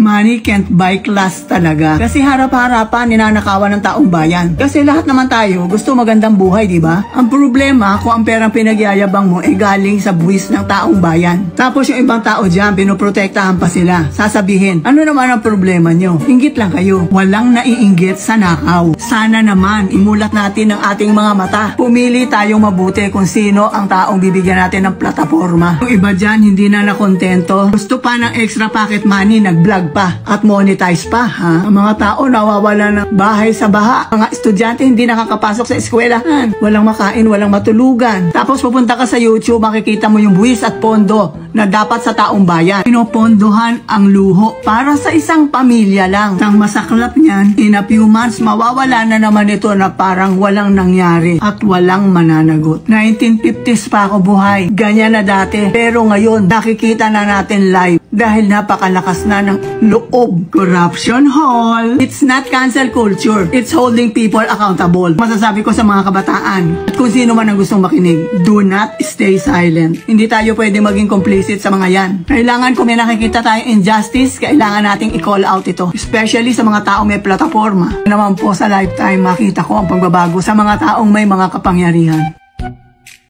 Money can't buy class talaga. Kasi harap-harapan ninanakawan ng taong bayan. Kasi lahat naman tayo gusto magandang buhay, di ba? Ang problema kung ang perang pinagyayabang mo ay galing sa buwis ng taong bayan. Tapos yung ibang tao dyan, pinoprotektahan pa sila. Sasabihin, ano naman ang problema nyo? Inggit lang kayo. Walang naiinggit sa nakaw. Sana naman, imulat natin ang ating mga mata. Pumili tayong mabuti kung sino ang taong bibigyan natin ng plataforma. Yung iba dyan, hindi na nakontento. Gusto pa ng extra pocket money, nag-vlog pa at monetize pa, ha? Ang mga tao nawawala ng bahay sa baha. Mga estudyante hindi nakakapasok sa eskwelahan. Walang makain, walang matulugan. Tapos pupunta ka sa YouTube, makikita mo yung buwis at pondo na dapat sa taong bayan. Pinopondohan ang luho para sa isang pamilya lang. Ang masaklap niyan, in a few months, mawawala na naman ito na parang walang nangyari at walang mananagot. 1950s pa ako buhay. Ganyan na dati. Pero ngayon, nakikita na natin live dahil napakalakas na ng loob. Corruption hall. It's not cancel culture. It's holding people accountable. Masasabi ko sa mga kabataan at kung sino man ang gustong makinig, do not stay silent. Hindi tayo pwede maging complicit sa mga yan. Kailangan kung may nakikita tayong injustice, kailangan nating i-call out ito. Especially sa mga taong may plataforma. Naman po sa lifetime makita ko ang pagbabago sa mga taong may mga kapangyarihan.